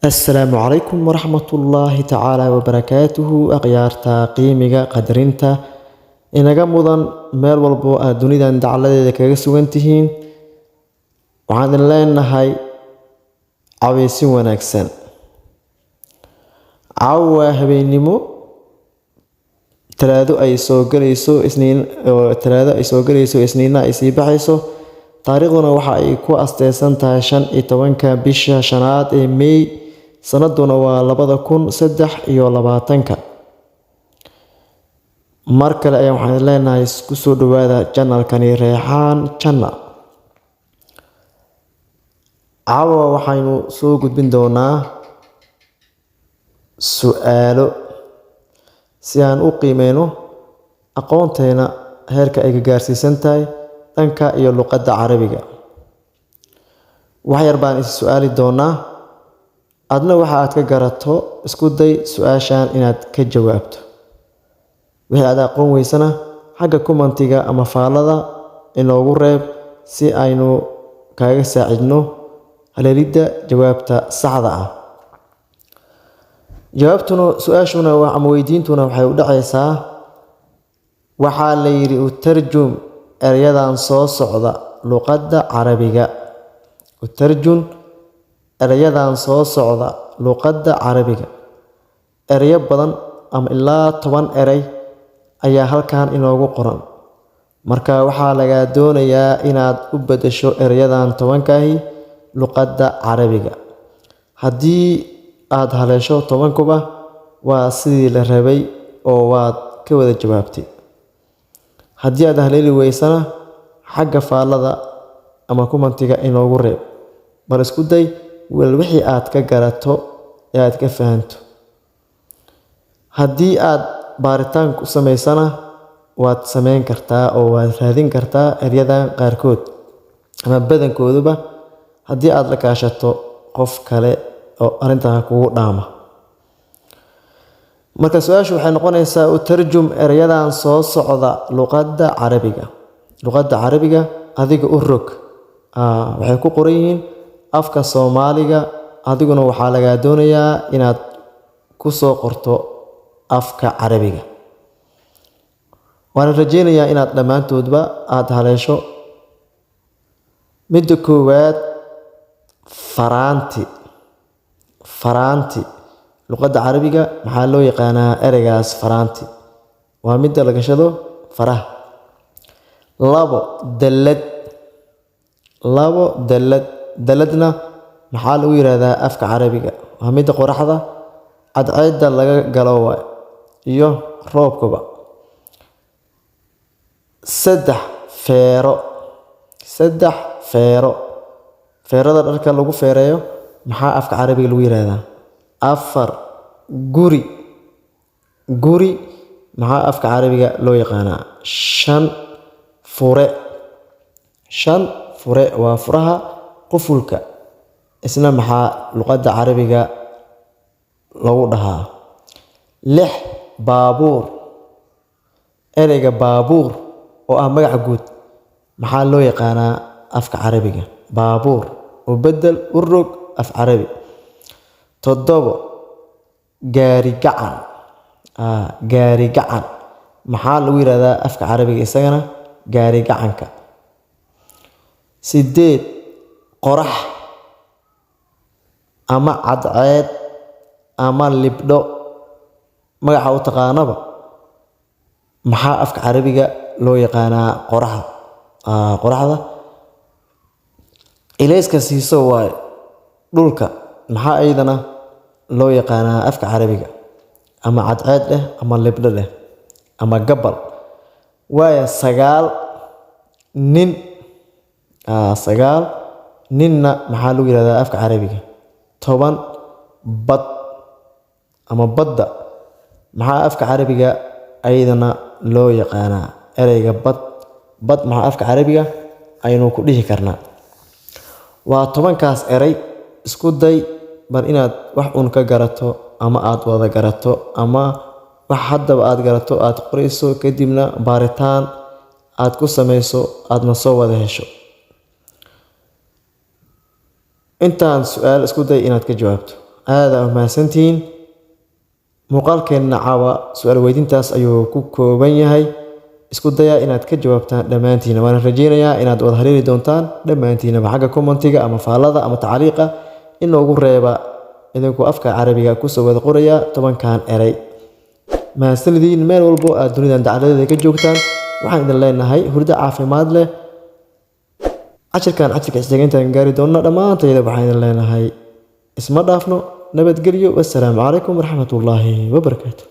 السلام عليكم ورحمة الله تعالى وبركاته أغيارتا قيميغا قدرينتا إناغا مدن ميل والبو دونيدا دعالة كاغا سوغانتيهين وعان لeenahay caweysin wanaagsan caawa habeenimo talaado ay soo galayso isniina ay sii baxayso taariikhduna waxa ay ku asteysan tahay 15 bisha shanaad ee May sanaduna waa 2023 mar kale ayaan waxaan leenahay ku soo dhawaada channelkani Reexaan Channel caawa waxaynu soo gudbin doonaa su'aalo si aan u qiimeyno aqoonteena heerka ay gaarsiisan tahay dhanka iyo luqadda Carabiga wax yar baan is su'aali doonaa adna waxa aad ka garato isku day su'aashan inaad ka jawaabto wixii aad aqoon weysana xagga commentiga ama faalada inoogu reeb si aynu kaaga saacidno haleelida jawaabta saxda ah jawaabtuna su'aashuna ama weydiintuna waxay u dhacaysaa waxa la yiri u tarjum erayadan soo socda luqadda Carabiga u tarjum erayadan soo socda luqadda Carabiga erayo badan ama ilaa 10 eray ayaa halkan inoogu qoran marka waxa laga doonayaa inaad u bedesho erayadan 10kaahi luqadda Carabiga hadii aad haleesho 10 kuba waa sidii la rabay oo waad ka wada jawaabtay hadii aad haleeli weysana xagga faalada ama commentiga inoogu reeb bal isku day wixii aad ka garato ee aad ka fahanto hadii aad baaritaan ku sameysana waad sameyn kartaa oo waad raadin kartaa erayadan qaarkood ama badankooduba hadii aad la kaashato qof kale oo arintan kugu dhaama marka su'aashu waxay noqonaysaa u tarjum erayadan soo socda luqadda Carabiga adiga u rog waxay ku qoran yihiin afka Soomaaliga adiguna waxa laga doonayaa inaad ku soo qorto afka Carabiga waan rajeynayaa inaad dhamaantoodba aad haleesho mid koowaad faraanti luqadda Carabiga maxaa loo yaqaanaa ereygaas faraanti waa mid la gashado faraha labo daladna maxaa lagu yiraahdaa afka Carabiga waa mid qoraxda cadceedda laga galo iyo roobkaba saddex feerada dharka lagu feereeyo maxaa afka Carabiga lagu yiraahdaa afar guri maxaa afka Carabiga loo yaqaanaa shan fure waa furaha qufulka isna maxaa luqadda Carabiga lagu dhahaa lix baabuur ereyga baabuur oo ah magac guud maxaa loo yaqaanaa afka Carabiga baabuur oo bedel u rog af Carabi toddobo gaari gacan maxaa lagu yiraahdaa afka Carabiga isagana gaari gacanka sideed qorax ama cadceed ama libdho magaca u taqaanaba maxaa afka Carabiga loo yaqaanaa qoraxda ilayska siiso waa dhulka maxaa aydana loo yaqaanaa afka Carabiga ama cadceed leh ama libdho leh ama gabal waa sagaal ninna maxaa lagu yiraahdaa afka Carabiga 10 bad ama badda maxaa afka Carabiga aydana loo yaqaanaa ereyga bad maxaa afka Carabiga aynu ku dhihi karnaa waa 10kaas erey isku day bar inaad wax uun ka garato ama aad wada garato ama wax haddaba aad garato aad qorayso kadibna baaritaan aad ku sameyso aadna soo wada hesho intaan su'aal isku day inaad ka jawaabto هذا ما سنتين مقال كنا عوا سؤال ويدين تاس أيو كوكو بنيهاي isku daya inaad ka jawaabtaan dhamaantiin waan rajeynayaa inaad wada haleeli doontaan dhamaantiin xagga commentiga ama faalada ama taariiqa in ugu reeba idinku afka carabiga ku soo wada qoraya 10kan eray ma sanadiin meel walbo aad dunidan dacaladeeda ka joogtaan waxaan idin leenahay hurdo caafimaad leh casharka isdeegayntan gaari doona dhamaanteeda waxaan idin leenahay isma dhaafno nabadgelyo wassalaamu calaykum waraxmatullaahi wabarakaatuh